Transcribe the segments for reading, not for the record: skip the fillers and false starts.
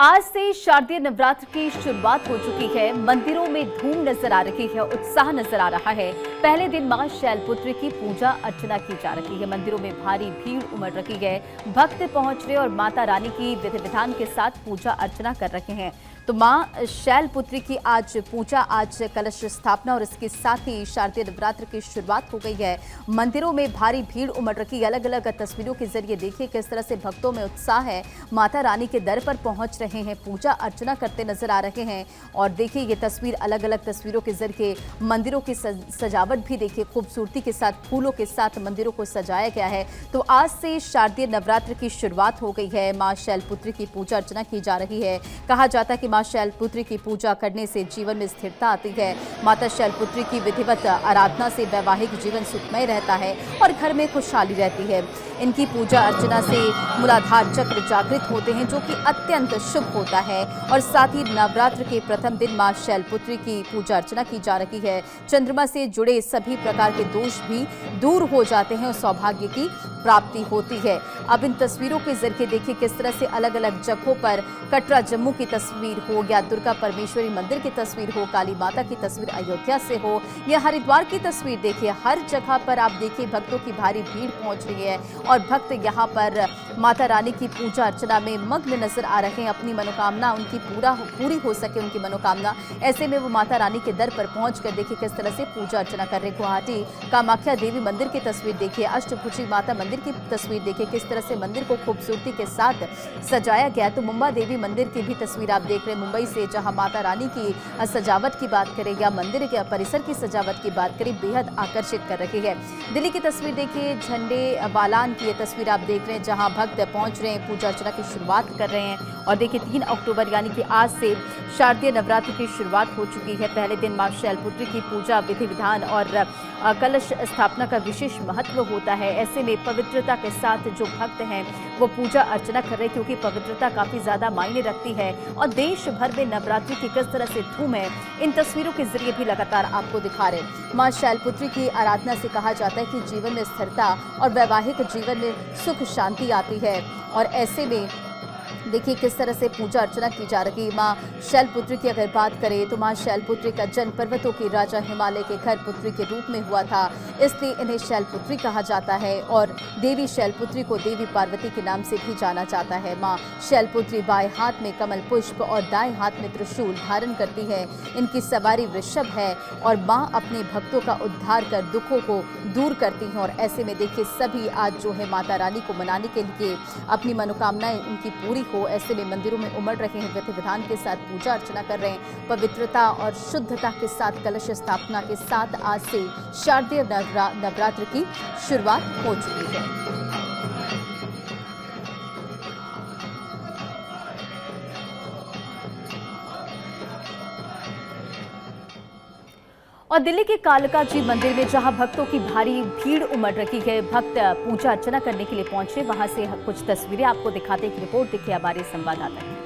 आज से शारदीय नवरात्र की शुरुआत हो चुकी है। मंदिरों में धूम नजर आ रही है, उत्साह नजर आ रहा है। पहले दिन मां शैलपुत्री की पूजा अर्चना की जा रही है। मंदिरों में भारी भीड़ उमड़ रही है। भक्त पहुंच रहे और माता रानी की विधि विधान के साथ पूजा अर्चना कर रहे हैं। तो मां शैलपुत्री की आज पूजा, आज कलश स्थापना और इसके साथ ही शारदीय नवरात्र की शुरुआत हो गई है। मंदिरों में भारी भीड़ उमड़ रही है। अलग अलग तस्वीरों के जरिए देखिए किस तरह से भक्तों में उत्साह है। माता रानी के दर पर पहुंच रहे हैं, पूजा अर्चना करते नजर आ रहे हैं। और देखिए ये तस्वीर, अलग अलग तस्वीरों के जरिए मंदिरों की सजावट भी देखिए, खूबसूरती के साथ फूलों के साथ मंदिरों को सजाया गया है। तो आज से शारदीय नवरात्र की शुरुआत हो गई है। मां शैलपुत्री की पूजा अर्चना की जा रही है। कहा जाता है कि मां शैलपुत्री की पूजा करने से जीवन में स्थिरता आती है। माता शैलपुत्री की विधिवत आराधना से वैवाहिक जीवन सुखमय रहता है और घर में खुशहाली रहती है। इनकी पूजा अर्चना से मूलाधार चक्र जागृत होते हैं, जो कि अत्यंत शुभ होता है। और साथ ही नवरात्र के प्रथम दिन मां शैलपुत्री की पूजा अर्चना की जा रही है। चंद्रमा से जुड़े सभी प्रकार के दोष भी दूर हो जाते हैं और सौभाग्य की प्राप्ति होती है। अब इन तस्वीरों के जरिए देखिए किस तरह से अलग अलग जगहों पर, कटरा जम्मू की तस्वीर हो या दुर्गा परमेश्वरी मंदिर की तस्वीर हो, काली माता की तस्वीर अयोध्या से हो या हरिद्वार की तस्वीर देखिए, हर जगह पर आप देखिए भक्तों की भारी भीड़ पहुंच रही है और भक्त यहाँ पर माता रानी की पूजा अर्चना में मग्न नजर आ रहे हैं। अपनी मनोकामना उनकी पूरी हो सके, उनकी मनोकामना, ऐसे में वो माता रानी के दर पर पहुंचकर देखिए किस तरह से पूजा अर्चना कर रहे। गुवाहाटी कामाख्या देवी मंदिर की तस्वीर देखिए, अष्टभुजी माता मंदिर की तस्वीर देखिए, किस तरह से मंदिर को खूबसूरती के साथ सजाया गया। तो मुंबा देवी मंदिर की भी तस्वीर आप देख रहे हैं, मुंबई से, जहां माता रानी की सजावट की बात करें या मंदिर के परिसर की सजावट की बात करें, बेहद आकर्षित कर रही है। दिल्ली की तस्वीर देखिए, झंडे वालान की ये तस्वीर आप देख रहे हैं, जहां भक्त पहुंच रहे हैं, पूजा अर्चना की शुरुआत कर रहे हैं। और देखिए 3 अक्टूबर यानी कि आज से शारदीय नवरात्र की शुरुआत हो चुकी है। पहले दिन मां शैलपुत्री की पूजा, विधि विधान और कलश स्थापना का विशेष महत्व होता है। ऐसे में पवित्रता के साथ जो भक्त हैं वो पूजा अर्चना कर रहे हैं, क्योंकि पवित्रता काफी ज्यादा मायने रखती है। और देश भर में नवरात्रि की किस तरह से धूम है, इन तस्वीरों के जरिए भी लगातार आपको दिखा रहे हैं। मां शैलपुत्री की आराधना से कहा जाता है कि जीवन में स्थिरता और वैवाहिक जीवन में सुख शांति आती है। और ऐसे में देखिए किस तरह से पूजा अर्चना की जा रही है। मां शैलपुत्री की अगर बात करें तो मां शैलपुत्री का जन्म पर्वतों की राजा हिमालय के घर पुत्री के रूप में हुआ था, इसलिए इन्हें शैलपुत्री कहा जाता है। और देवी शैलपुत्री को देवी पार्वती के नाम से भी जाना जाता है। मां शैलपुत्री बाएं हाथ में कमल पुष्प और दाएं हाथ में त्रिशूल धारण करती है। इनकी सवारी वृषभ है और मां अपने भक्तों का उद्धार कर दुखों को दूर करती हैं। और ऐसे में देखिए सभी आज जो है माता रानी को मनाने के लिए अपनी मनोकामनाएं उनकी पूरी हो, ऐसे में मंदिरों में उमड़ रहे हैं, विधि विधान के साथ पूजा अर्चना कर रहे हैं। पवित्रता और शुद्धता के साथ कलश स्थापना के साथ आज से शारदीय नवरात्र की शुरुआत हो चुकी है। और दिल्ली के कालका जी मंदिर में जहां भक्तों की भारी भीड़ उमड़ रही है, भक्त पूजा अर्चना करने के लिए पहुंचे, वहां से कुछ तस्वीरें आपको दिखाते हैं। एक रिपोर्ट देखिए हमारे संवाददाता की।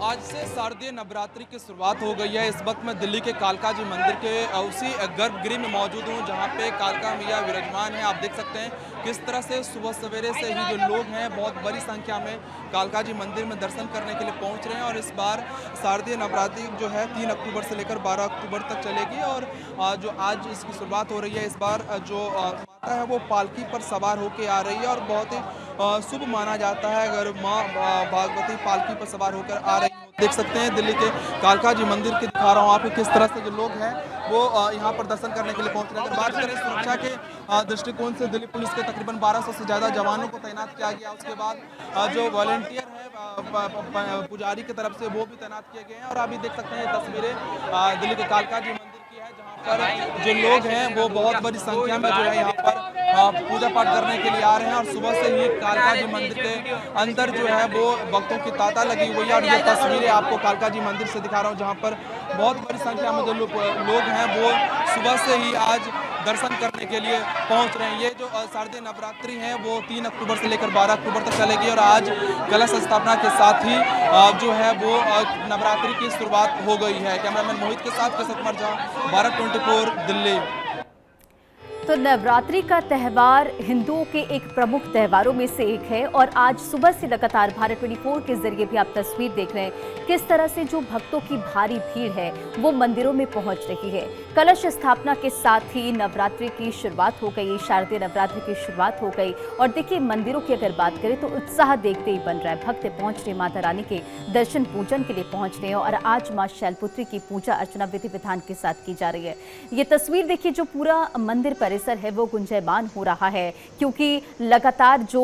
आज से शारदीय नवरात्रि की शुरुआत हो गई है। इस वक्त मैं दिल्ली के कालका जी मंदिर के उसी गर्भगृह में मौजूद हूँ, जहाँ पे कालका मैया विराजमान है। आप देख सकते हैं किस तरह से सुबह सवेरे से ही जो लोग हैं बहुत बड़ी संख्या में कालका जी मंदिर में दर्शन करने के लिए पहुँच रहे हैं। और इस बार शारदीय नवरात्रि जो है 3 अक्टूबर से लेकर 12 अक्टूबर तक चलेगी। और जो आज इसकी शुरुआत हो रही है, इस बार जो माता है वो पालकी पर सवार होकर आ रही है और बहुत ही शुभ माना जाता है अगर माँ भागवती पालकी पर सवार होकर आ रही है। देख सकते हैं दिल्ली के कालका जी मंदिर के दिखा रहा हूँ आपको किस तरह से जो लोग हैं वो यहाँ पर दर्शन करने के लिए पहुँच रहे हैं। अगर बात करें सुरक्षा के दृष्टिकोण से, दिल्ली पुलिस के तकरीबन 1200 से ज़्यादा जवानों को तैनात किया गया। उसके बाद जो वॉलंटियर है पुजारी की तरफ से वो भी तैनात किए गए हैं। और अभी देख सकते हैं ये तस्वीरें दिल्ली के कालका जी मंदिर की है, जहाँ पर जो लोग हैं वो बहुत बड़ी संख्या में जो है यहाँ पर पूजा पाठ करने के लिए आ रहे हैं। और सुबह से ही कालका जी मंदिर के अंदर जो है वो भक्तों की तांता लगी हुई है। और ये तस्वीरें आपको कालका जी मंदिर से दिखा रहा हूँ, जहाँ पर बहुत बड़ी संख्या में जो लोग हैं वो सुबह से ही आज दर्शन करने के लिए पहुंच रहे हैं। ये जो शारदीय नवरात्रि है वो 3 अक्टूबर से लेकर 12 अक्टूबर तक चलेगी। और आज कलश स्थापना के साथ ही जो है वो नवरात्रि की शुरुआत हो गई है। कैमरामैन मोहित के साथ केशव कुमार झा, भारत 24 दिल्ली। तो नवरात्रि का त्यौहार हिंदुओं के एक प्रमुख त्योहारों में से एक है और आज सुबह से लगातार भारत 24 के जरिए भी आप तस्वीर देख रहे हैं किस तरह से जो भक्तों की भारी भीड़ है वो मंदिरों में पहुंच रही है। कलश स्थापना के साथ ही नवरात्रि की शुरुआत हो गई, शारदीय नवरात्रि की शुरुआत हो गई और देखिए मंदिरों की अगर बात करें तो उत्साह देखते ही बन रहा है। भक्त पहुंच रहे माता रानी के दर्शन पूजन के लिए पहुंच रहे हैं और आज मां शैलपुत्री की पूजा अर्चना विधि विधान के साथ की जा रही है। ये तस्वीर देखिए, जो पूरा मंदिर परिसर है वो गुंजायमान हो रहा है क्योंकि लगातार जो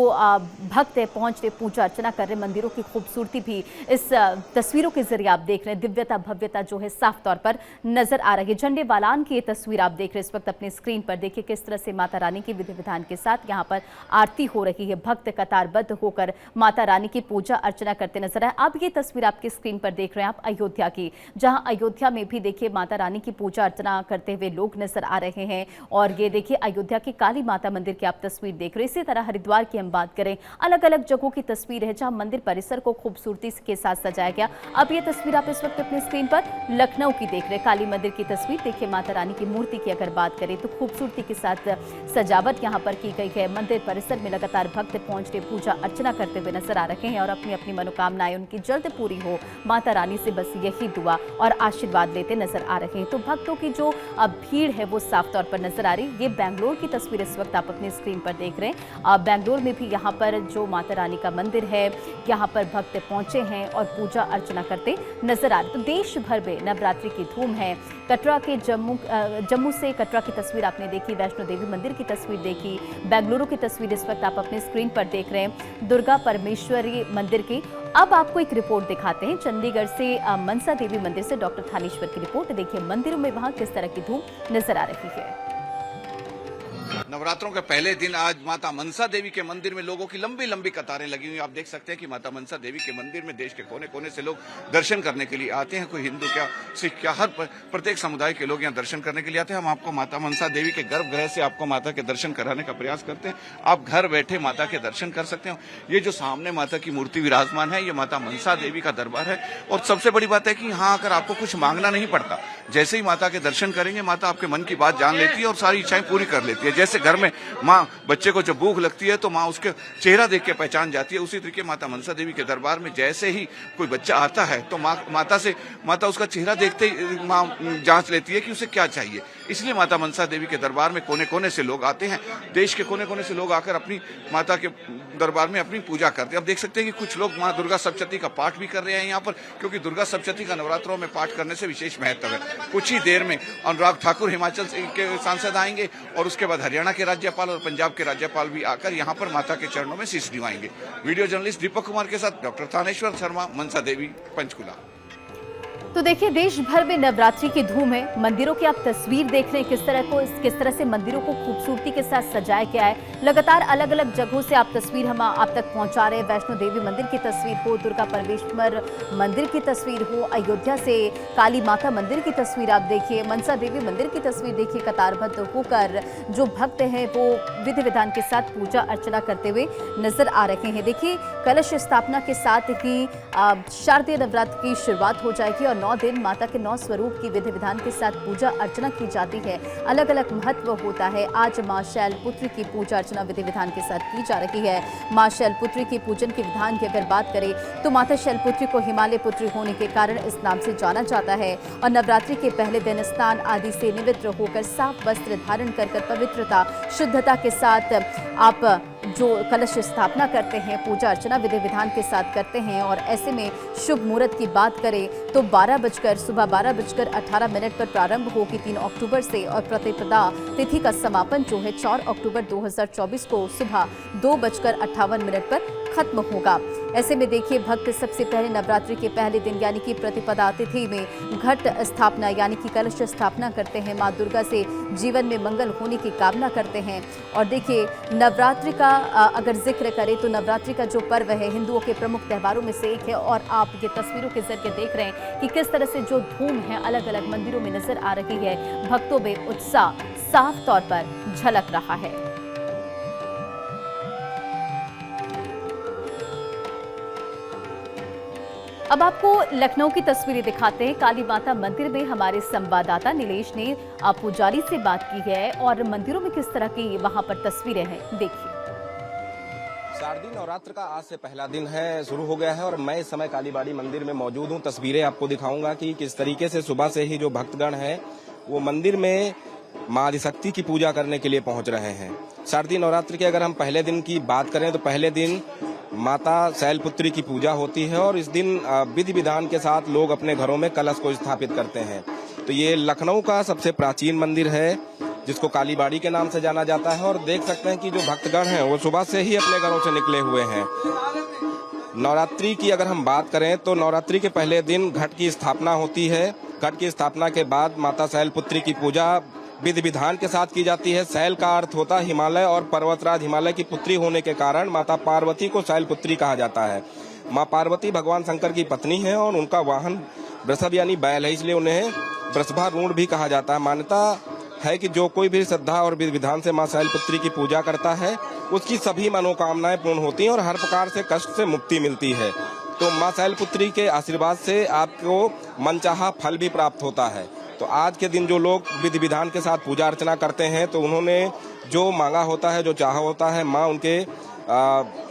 भक्त पहुंच रहे, पूजा अर्चना कर रहे, मंदिरों की खूबसूरती भी इस तस्वीरों के जरिए आप देख रहे हैं। दिव्यता भव्यता जो है साफ तौर पर नजर आ रही है। झंडे वालान की ये तस्वीर आप देख रहे हैं इस वक्त अपने स्क्रीन पर। देखिए किस तरह से माता रानी की विधि विधान के साथ यहाँ पर आरती हो रही है। भक्त कतारबद्ध होकर माता रानी की पूजा अर्चना करते नजर आए। अब ये तस्वीर आपके स्क्रीन पर देख रहे हैं आप अयोध्या की, जहां अयोध्या में भी देखिए माता रानी की पूजा अर्चना करते हुए लोग नजर आ रहे हैं। और ये देखिए अयोध्या की काली माता मंदिर की आप तस्वीर देख रहे हैं। इसी तरह हरिद्वार की हम बात करें, अलग अलग जगहों की तस्वीर है जहां मंदिर परिसर को खूबसूरती के साथ सजाया गया। अब ये तस्वीर आप इस वक्त अपने स्क्रीन पर लखनऊ की देख रहे हैं, काली मंदिर की तस्वीर। देखिए माता रानी की मूर्ति की अगर बात करें तो खूबसूरती के साथ सजावट यहाँ पर की गई है। मंदिर परिसर में लगातार भक्त पहुंच रहे, पूजा अर्चना करते हुए नजर आ रहे हैं और अपनी अपनी मनोकामनाएं उनकी जल्द पूरी हो, माता रानी से बस यही दुआ और आशीर्वाद लेते नजर आ रहे हैं। तो भक्तों की जो भीड़ है वो साफ तौर पर नजर आ रही है। ये बेंगलोर की तस्वीर इस वक्त आप अपनी स्क्रीन पर देख रहे हैं। बेंगलोर में भी यहाँ पर जो माता रानी का मंदिर है, यहाँ पर भक्त पहुंचे हैं और पूजा अर्चना करते नजर आ रहे। तो देश भर में नवरात्रि की धूम है। कटरा के जम्मू से कटरा की तस्वीर आपने देखी, वैष्णो देवी मंदिर की तस्वीर देखी, बेंगलुरु की तस्वीर इस वक्त आप अपने स्क्रीन पर देख रहे हैं, दुर्गा परमेश्वरी मंदिर की। अब आपको एक रिपोर्ट दिखाते हैं चंडीगढ़ से, मनसा देवी मंदिर से डॉक्टर थानेश्वर की रिपोर्ट। देखिए मंदिरों में वहां किस तरह की धूम नजर आ रही है। नवरात्रों के पहले दिन आज माता मनसा देवी के मंदिर में लोगों की लंबी लंबी कतारें लगी हुई। आप देख सकते हैं कि माता मनसा देवी के मंदिर में देश के कोने कोने से लोग दर्शन करने के लिए आते हैं। कोई हिंदू क्या, सिख क्या, हर प्रत्येक समुदाय के लोग यहाँ दर्शन करने के लिए आते हैं। हम आपको माता मनसा देवी के गर्भगृह से आपको माता के दर्शन कराने का प्रयास करते हैं। आप घर बैठे माता के दर्शन कर सकते हो। ये जो सामने माता की मूर्ति विराजमान है, ये माता मनसा देवी का दरबार है। और सबसे बड़ी बात है कि यहाँ आकर आपको कुछ मांगना नहीं पड़ता। जैसे ही माता के दर्शन करेंगे, माता आपके मन की बात जान लेती है और सारी इच्छाएं पूरी कर लेती है। जैसे घर में माँ बच्चे को जब भूख लगती है तो माँ उसके चेहरा देख के पहचान जाती है, उसी तरीके माता मनसा देवी के दरबार में जैसे ही कोई बच्चा आता है तो माता उसका चेहरा देखते ही माँ जांच लेती है कि उसे क्या चाहिए। इसलिए माता मनसा देवी के दरबार में कोने कोने से लोग आते हैं। देश के कोने कोने से लोग आकर अपनी माता के दरबार में अपनी पूजा करते हैं। अब देख सकते हैं कि कुछ लोग माँ दुर्गा सप्तशती का पाठ भी कर रहे हैं यहाँ पर, क्योंकि दुर्गा सप्तशती का नवरात्रों में पाठ करने से विशेष महत्व है। कुछ ही देर में अनुराग ठाकुर हिमाचल के सांसद आएंगे और उसके बाद हरियाणा के राज्यपाल और पंजाब के राज्यपाल भी आकर यहाँ पर माता के चरणों में शीश निभाएंगे। वीडियो जर्नलिस्ट दीपक कुमार के साथ डॉक्टर थानेश्वर शर्मा, मनसा देवी, पंचकुला। तो देखिए देश भर में नवरात्रि की धूम है। मंदिरों की आप तस्वीर देख रहे हैं किस तरह से मंदिरों को खूबसूरती के साथ सजाया गया है। लगातार अलग अलग जगहों से आप तस्वीर हम आप तक पहुंचा रहे हैं। वैष्णो देवी मंदिर की तस्वीर हो, दुर्गा परमेश्वर मंदिर की तस्वीर हो, अयोध्या से काली माता मंदिर की तस्वीर आप देखिए, मनसा देवी मंदिर की तस्वीर देखिए। कतारबद्ध होकर जो भक्त हैं वो विधि विधान के साथ पूजा अर्चना करते हुए नजर आ रहे हैं। देखिए कलश स्थापना के साथ ही शारदीय नवरात्रि की शुरुआत हो जाएगी और 9 दिन माता के 9 स्वरूप की विधि विधान के साथ पूजा अर्चना की जाती है। अलग अलग महत्व होता है। आज मां शैलपुत्री की पूजा अर्चना विधि विधान के साथ की जा रही है। मां शैलपुत्री की पूजन के विधान की अगर बात करें तो माता शैलपुत्री को हिमालय पुत्री होने के कारण इस नाम से जाना जाता है। और नवरात्रि के पहले दिन स्नान आदि से निवृत्त होकर साफ वस्त्र धारण कर पवित्रता शुद्धता के साथ आप जो कलश स्थापना करते हैं, पूजा अर्चना विधि विधान के साथ करते हैं। और ऐसे में शुभ मुहूर्त की बात करें तो सुबह 12:18 पर प्रारंभ होगी 3 अक्टूबर से और प्रतिपदा तिथि का समापन जो है 4 अक्टूबर 2024 को सुबह 2:58 पर खत्म होगा। ऐसे में देखिए भक्त सबसे पहले नवरात्रि के पहले दिन यानी कि प्रतिपदा तिथि में घट स्थापना यानी कि कलश स्थापना करते हैं। मां दुर्गा से जीवन में मंगल होने की कामना करते हैं। और देखिए नवरात्रि का अगर जिक्र करें तो नवरात्रि का जो पर्व है हिंदुओं के प्रमुख त्योहारों में से एक है। और आप ये तस्वीरों के जरिए देख रहे हैं कि किस तरह से जो धूम है अलग अलग मंदिरों में नजर आ रही है। भक्तों में उत्साह साफ तौर पर झलक रहा है। अब आपको लखनऊ की तस्वीरें दिखाते हैं। काली माता मंदिर में हमारे संवाददाता नीलेश ने पुजारी से बात की है और मंदिरों में किस तरह की वहां पर तस्वीरें हैं, देखिए। शारदीय नवरात्र का आज से पहला दिन है, शुरू हो गया है और मैं इस समय कालीबाड़ी मंदिर में मौजूद हूं। तस्वीरें आपको दिखाऊंगा कि किस तरीके से सुबह से ही जो भक्तगण हैं वो मंदिर में मां आदिशक्ति की पूजा करने के लिए पहुंच रहे हैं। शारदीय नवरात्र के अगर हम पहले दिन की बात करें तो पहले दिन माता शैलपुत्री की पूजा होती है और इस दिन विधि विधान के साथ लोग अपने घरों में कलश को स्थापित करते हैं। तो ये लखनऊ का सबसे प्राचीन मंदिर है जिसको कालीबाड़ी के नाम से जाना जाता है और देख सकते हैं कि जो भक्तगण हैं वो सुबह से ही अपने घरों से निकले हुए हैं। नवरात्रि की अगर हम बात करें तो नवरात्रि के पहले दिन घट की स्थापना होती है। घट की स्थापना के बाद माता शैलपुत्री की पूजा विधि विधान के साथ की जाती है। शैल का अर्थ होता है हिमालय और पर्वतराज हिमालय की पुत्री होने के कारण माता पार्वती को शैलपुत्री कहा जाता है। माँ पार्वती भगवान शंकर की पत्नी है और उनका वाहन वृषभ यानी बैल है, इसलिए उन्हें वृषभारूढ़ भी कहा जाता है। मान्यता है कि जो कोई भी श्रद्धा और विधि विधान से मां शैलपुत्री की पूजा करता है उसकी सभी मनोकामनाएं पूर्ण होती हैं और हर प्रकार से कष्ट से मुक्ति मिलती है। तो मां शैलपुत्री के आशीर्वाद से आपको मनचाहा फल भी प्राप्त होता है। तो आज के दिन जो लोग विधि विधान के साथ पूजा अर्चना करते हैं तो उन्होंने जो मांगा होता है, जो चाहा होता है, मां उनके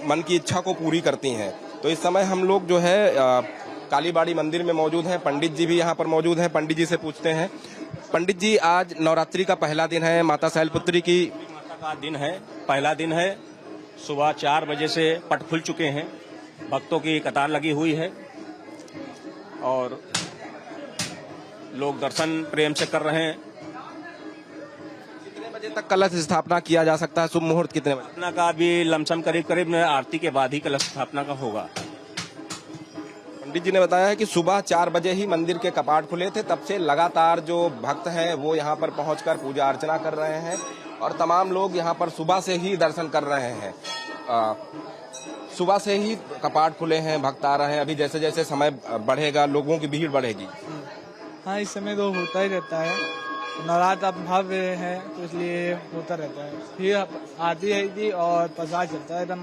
मन की इच्छा को पूरी करती हैं। तो इस समय हम लोग जो है कालीबाड़ी मंदिर में मौजूद हैं। पंडित जी भी यहाँ पर मौजूद हैं। पंडित जी से पूछते हैं। पंडित जी, आज नवरात्रि का पहला दिन है, माता शैलपुत्री की माता का दिन है, पहला दिन है। सुबह 4 बजे से पट खुल चुके हैं, भक्तों की कतार लगी हुई है और लोग दर्शन प्रेम से कर रहे हैं। कितने बजे तक कलश स्थापना किया जा सकता है? शुभ मुहूर्त कितने बजे? स्थापना का भी लमसम करीब आरती के बाद ही कलश स्थापना का होगा। पंडित जी ने बताया है कि सुबह 4 बजे ही मंदिर के कपाट खुले थे, तब से लगातार जो भक्त हैं वो यहाँ पर पहुंचकर पूजा अर्चना कर रहे हैं और तमाम लोग यहाँ पर सुबह से ही दर्शन कर रहे हैं। सुबह से ही कपाट खुले हैं, भक्त आ रहे हैं। अभी जैसे जैसे समय बढ़ेगा लोगों की भीड़ बढ़ेगी। हाँ, इस समय तो होता ही रहता है। नवरात्र अब भव्य है तो इसलिए होता रहता है। फिर आती है जी और प्रसाद चलता है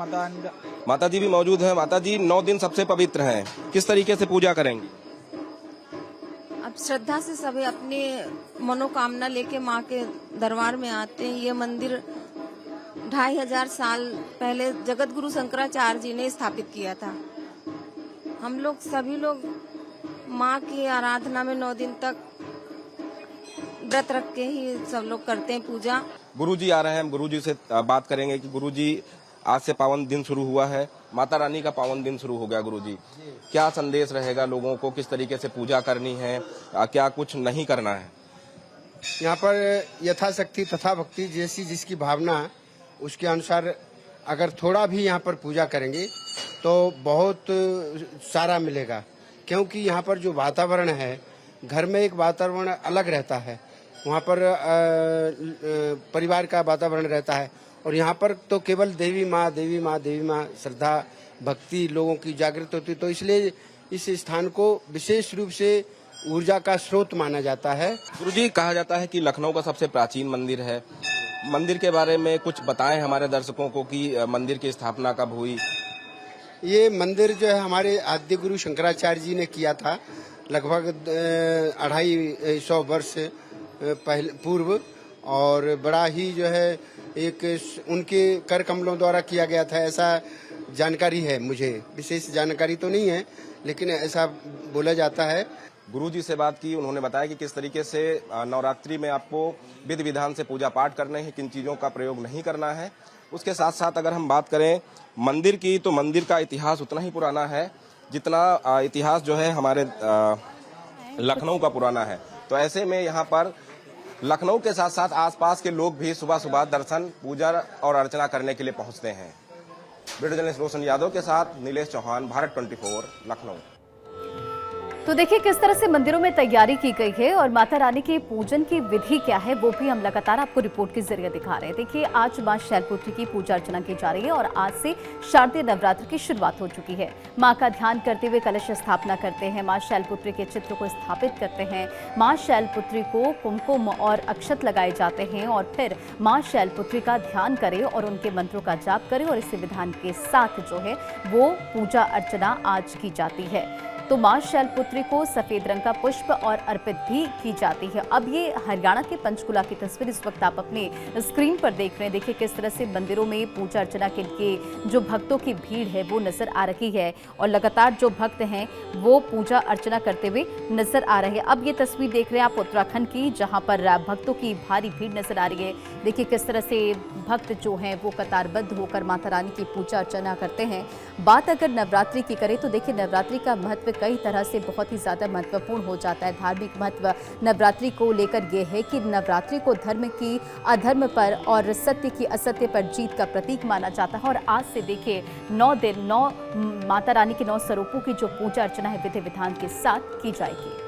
माता जी भी मौजूद है। माता जी, 9 दिन सबसे पवित्र हैं, किस तरीके से पूजा करेंगी? अब श्रद्धा से सभी अपनी मनोकामना लेके माँ के दरबार में आते हैं। ये मंदिर 2500 साल पहले जगत गुरु शंकराचार्य जी ने स्थापित किया था। हम लोग सभी लोग माँ की आराधना में 9 दिन तक व्रत रख के ही सब लोग करते हैं पूजा। गुरुजी आ रहे हैं, गुरुजी से बात करेंगे कि गुरुजी आज से पावन दिन शुरू हुआ है, माता रानी का पावन दिन शुरू हो गया। गुरुजी, क्या संदेश रहेगा लोगों को, किस तरीके से पूजा करनी है, क्या कुछ नहीं करना है? यहाँ पर यथाशक्ति तथा भक्ति जैसी जिसकी भावना उसके अनुसार अगर थोड़ा भी यहाँ पर पूजा करेंगे तो बहुत सारा मिलेगा। क्योंकि यहाँ पर जो वातावरण है, घर में एक वातावरण अलग रहता है, वहाँ पर परिवार का वातावरण रहता है और यहाँ पर तो केवल देवी माँ देवी माँ देवी माँ श्रद्धा भक्ति लोगों की जागृत होती। तो इसलिए इस स्थान को विशेष रूप से ऊर्जा का स्रोत माना जाता है। गुरुजी, कहा जाता है कि लखनऊ का सबसे प्राचीन मंदिर है। मंदिर के बारे में कुछ बताएं हमारे दर्शकों को कि मंदिर की स्थापना कब हुई? ये मंदिर जो है हमारे आद्य गुरु शंकराचार्य जी ने किया था, लगभग 250 वर्ष पहले पूर्व, और बड़ा ही जो है एक उनके कर कमलों द्वारा किया गया था, ऐसा जानकारी है। मुझे विशेष जानकारी तो नहीं है लेकिन ऐसा बोला जाता है। गुरुजी से बात की, उन्होंने बताया कि किस तरीके से नवरात्रि में आपको विधि विधान से पूजा पाठ करने हैं, किन चीज़ों का प्रयोग नहीं करना है। उसके साथ साथ अगर हम बात करें मंदिर की तो मंदिर का इतिहास उतना ही पुराना है जितना इतिहास जो है हमारे लखनऊ का पुराना है। तो ऐसे में यहाँ पर लखनऊ के साथ साथ आसपास के लोग भी सुबह सुबह दर्शन पूजा और अर्चना करने के लिए पहुँचते हैं। वीडियो जर्नलिस्ट रोशन यादव के साथ नीलेश चौहान, भारत 24, लखनऊ। तो देखिए किस तरह से मंदिरों में तैयारी की गई है और माता रानी के पूजन की विधि क्या है वो भी हम लगातार आपको रिपोर्ट के जरिए दिखा रहे हैं। देखिए आज मां शैलपुत्री की पूजा अर्चना की जा रही है और आज से शारदीय नवरात्र की शुरुआत हो चुकी है। मां का ध्यान करते हुए कलश स्थापना करते हैं, मां शैलपुत्री के चित्र को स्थापित करते हैं, मां शैलपुत्री को कुमकुम और अक्षत लगाए जाते हैं और फिर मां शैलपुत्री का ध्यान करें और उनके मंत्रों का जाप करें और इस विधान के साथ जो है वो पूजा अर्चना आज की जाती है। तो मां शैलपुत्री को सफेद रंग का पुष्प और अर्पित भी की जाती है। अब ये हरियाणा के पंचकुला की तस्वीर इस वक्त आप अपने स्क्रीन पर देख रहे हैं। देखिए किस तरह से मंदिरों में पूजा अर्चना के लिए जो भक्तों की भीड़ है वो नजर आ रही है और लगातार जो भक्त हैं वो पूजा अर्चना करते हुए नजर आ रहे हैं। अब ये तस्वीर देख रहे हैं आप उत्तराखंड की, जहां पर भक्तों की भारी भीड़ नजर आ रही है। देखिए किस तरह से भक्त जो हैं वो कतारबद्ध होकर माता रानी की पूजा अर्चना करते हैं। बात अगर नवरात्रि की करें तो देखिए नवरात्रि का महत्व कई तरह से बहुत ही ज्यादा महत्वपूर्ण हो जाता है। धार्मिक महत्व नवरात्रि को लेकर यह है कि नवरात्रि को धर्म की अधर्म पर और सत्य की असत्य पर जीत का प्रतीक माना जाता है। और आज से देखिए 9 दिन 9 माता रानी के 9 स्वरूपों की जो पूजा अर्चना है विधि विधान के साथ की जाएगी।